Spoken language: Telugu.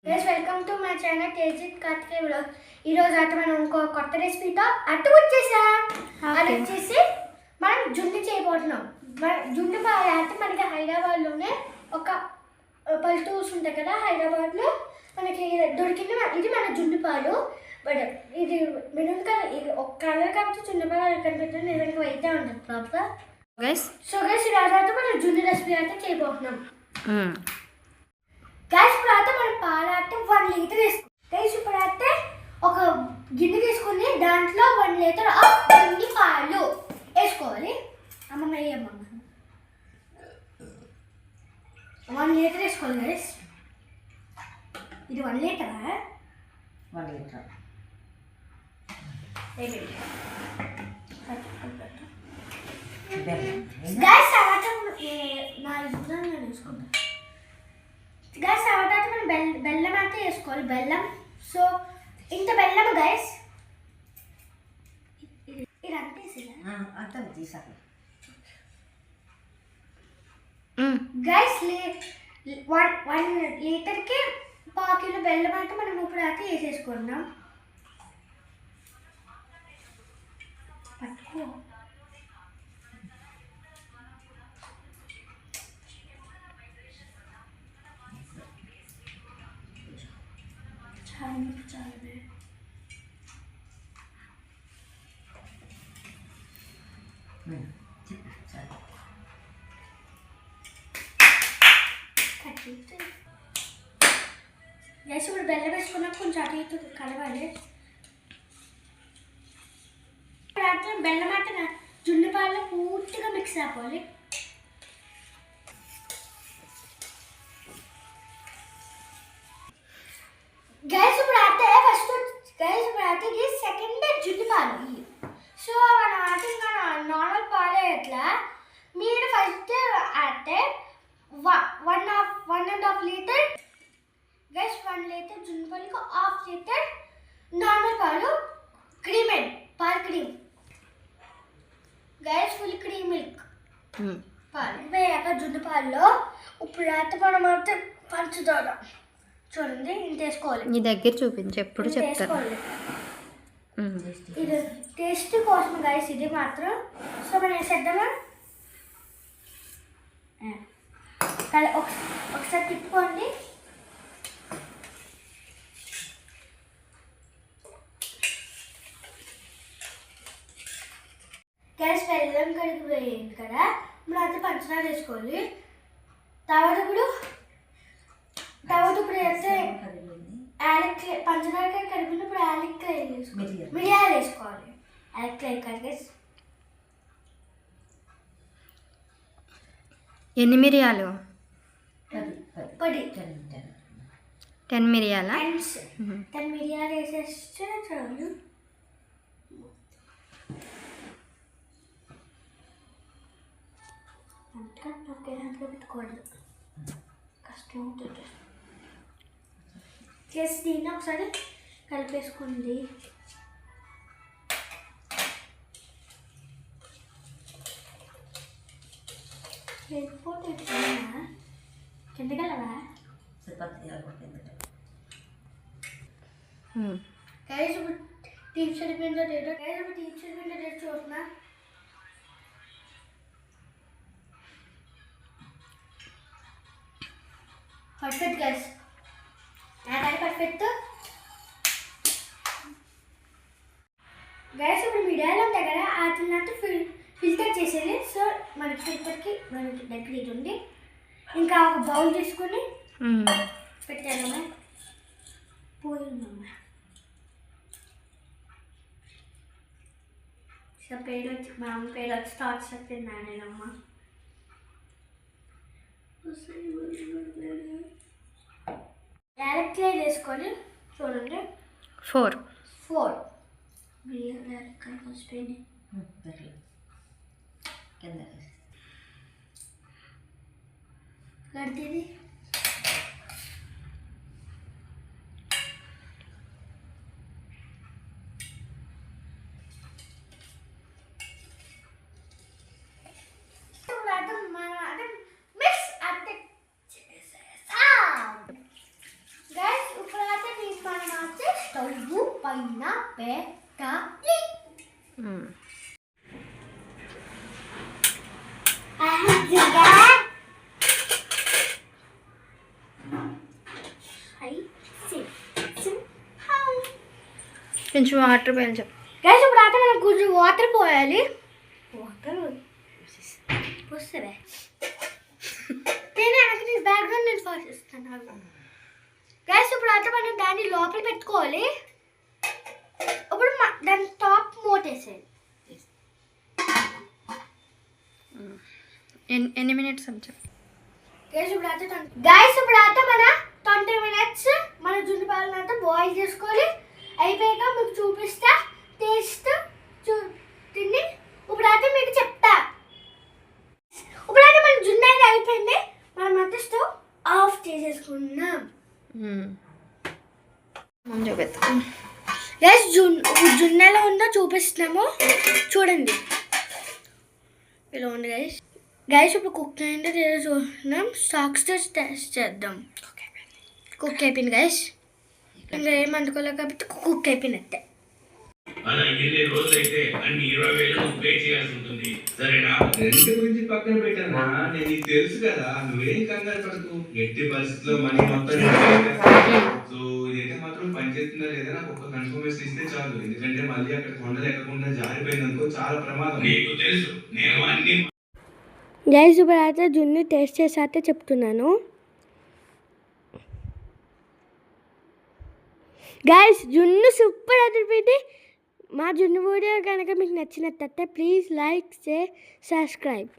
Guys welcome to my channel Tejith Karthikeya vlog. ఈ రోజు అయితే మనం ఇంకో కొత్త రెసిపీతో అట్టు వచ్చేసా. అది వచ్చేసి మనం జుండు చేయబోతున్నాం. జుండు అయితే మనకి హైదరాబాద్లోనే ఒక పల్లెటూర్స్ ఉంటాయి కదా, హైదరాబాద్లో మనకి దొరికింది. ఇది మన జుండు పాలు. బట్ ఇది మెరూన్ కలర్, ఇది ఒక కలర్ కాబట్టి జుండు పాలు కనిపెట్టిన నిజంగా అయితే ఉంటుంది ప్రాపర్. సో గైస్ ఈ రోజు అయితే మనం జుండు రెసిపీ అయితే చేయబోతున్నాం. గ్యాస్ ఇప్పుడు అయితే మనం పాలు అయితే 1 లీటర్ వేసుకోవాలి. గ్యాస్ ఇప్పుడు అయితే ఒక గిన్నె తీసుకుని దాంట్లో 1 లీటర్ జుండు పాలు వేసుకోవాలి. అమ్మమ్మ వేయమ్మ 1 లీటర్ వేసుకోవాలి గైస్. ఇది 1 లీటరా? 1 లీటర్ గ్యాస్ తర్వాత 4 స్పూన్లు వేసుకుంటాం. గైస్ తర్వాత మనం బెల్లం అయితే వేసుకోవాలి. బెల్లం, సో ఇంత బెల్లం గైస్. ఇది అంతే తీసాక గైస్ 1 లీటర్కి 1/4 కిలో బెల్లం అయితే మనం ఇప్పుడు అయితే వేసేసుకున్నాం. పట్టుకో గైస్ ఇప్పుడు బెల్లం వేసుకున్నాక కొంచెం అటు ఇటు కలవాలి. బెల్లం అంటే జుండు పాలలో పూర్తిగా మిక్స్ అయిపోవాలి. గైస్ ఇప్పుడు అయితే ఇది సెకండ్ జుండు పాలు. సో మనం అయితే ఇంకా నార్మల్ పాలే ఎట్లా మీరు ఫస్ట్ అయితే 1.5 లీటర్ గైస్ 1 లీటర్ జుండు పాలకు 1/2 లీటర్ నార్మల్ పాలు, క్రీమ్ పాలు, cream guys full cream milk పాలు వేయాక జుండు పాలలో ఇప్పుడు అయితే మనం అయితే పంచదార చూడండి ఇంత వేసుకోవాలి. నీ దగ్గర చూపించి ఎప్పుడు చెప్తాను. ఇది టేస్ట్ కోసం గైస్ ఇది మాత్రం. సో మనం వేసేద్దామా? ఒకసారి తిప్పుకోండి. గ్యాస్ బెల్లం కడిగి వేయండి కదా, ఇప్పుడు అయితే పంచదార వేసుకోవాలి. తర్వాత ఇప్పుడు అయితే యాలక్కాయ పంచదార కలిపినప్పుడు యాలక్కాయ మిరియాలు వేసుకోవాలి. యాలక్కాయ కలిపి ఎన్ని మిరియాలు? 10 మిరియాలా? 10 మిరియాలు వేసేస్తే చాలు. ఒకేదాంట్లో పెట్టుకోవద్దు, కష్టం అవుతుంది. చేసి దీన్ని ఒకసారి కలిపేసుకోండి. వెళ్ళిపోతే కిందకెళ్ళవా? గైస్ ఇప్పుడు టీప్ సరిపోయిందో డేటో చూస్తున్నా. పర్ఫెక్ట్ గైస్, నాకైతే పర్ఫెక్ట్. గైస్ ఇప్పుడు మిరియాలు ఉంటాయి కదా, వాటిని ఫిల్టర్ చేసేది. సో మనకి ఫిల్టర్కి మనకి దగ్గర ఇది ఉంది. ఇంకా ఒక బౌల్ తీసుకొని పెట్టానమ్మా, పోయిందమ్మా. సో పేరు వచ్చి మా అమ్మ పేరు వచ్చి స్టార్ట్ చెప్పిందా నేనమ్మా. యాలక్కాయ వేసుకొని చూడండి 4 యాలక్కాయ వస్తాయి. కడితేది మిక్స్ అంటే మనం అయితే స్టవ్ పైన పెట్టాలి. కొంచెం వాటర్ పోయాలి చెప్పు. గైస్ ఇప్పుడు అయితే మనం కొంచెం వాటర్ పోయాలి. వాటర్ పోస్తావే నేను వెనక్కి బ్యాక్గ్రౌండ్ నేను ఫాస్ట్ చేస్తాను. గైస్ ఇప్పుడు అయితే మనం దాన్ని లోపల పెట్టుకోవాలి. ఇప్పుడు దాని టాప్ మూటేసేది. ఎన్ని మినిట్స్ అని చెప్పు. గైస్ ఇప్పుడు అయితే మన 20 minutes మన జున్ను పాలను అయితే బాయిల్ చేసుకోవాలి. అయిపోయాక మీకు చూపిస్తా టేస్ట్ తిని. ఇప్పుడైతే మీకు చెప్తా. ఇప్పుడైతే మన జున్ను అయితే అయిపోయింది. మనం అయితే స్టవ్ ఆఫ్ చేసేసుకున్నాం. చూపిస్తాం. గైస్ జున్ను ఎలా ఉందో చూపిస్తున్నాము చూడండి. ఇలా ఉంది గైస్ ఇప్పుడు కుక్ అయిందో లేదా చూస్తున్నాం. సాక్స్తో టెస్ట్ చేద్దాం. కుక్ అయిపోయింది గైస్. ఇంకా ఏం అందుకోలేదు కాబట్టి కుక్ అయిపోయినట్టే. అలా ఎన్ని రోజులైతే అన్ని 20,000 పే చేయాల్సి ఉంటుంది. సరేనా? రెంట్ గురించి పక్కన పెట్టానా, నేను నీకు తెలుసు కదా, నువ్వేం కంగారు పడకు. ఎట్టి పరిస్థితుల్లో మనీ మొత్తం సో ఇదైతే మాత్రం పనిచేస్తుందా లేదా నాకు ఒక కన్ఫర్మేషన్ ఇస్తే చాలు. ఎందుకంటే మళ్ళీ అక్కడ కొండలు ఎక్కకుండా జారిపోయింది అనుకో చాలా ప్రమాదం. నీకు తెలుసు నేను అన్ని గైస్ ఇప్పుడు అయితే జున్ను టేస్ట్ చేసాక చెప్తున్నాను. గైస్ జున్ను సూపర్ అదిరిపోయింది. మా జున్ను వీడియో కనుక మీకు నచ్చినట్లయితే ప్లీజ్ లైక్, షేర్, సబ్స్క్రైబ్.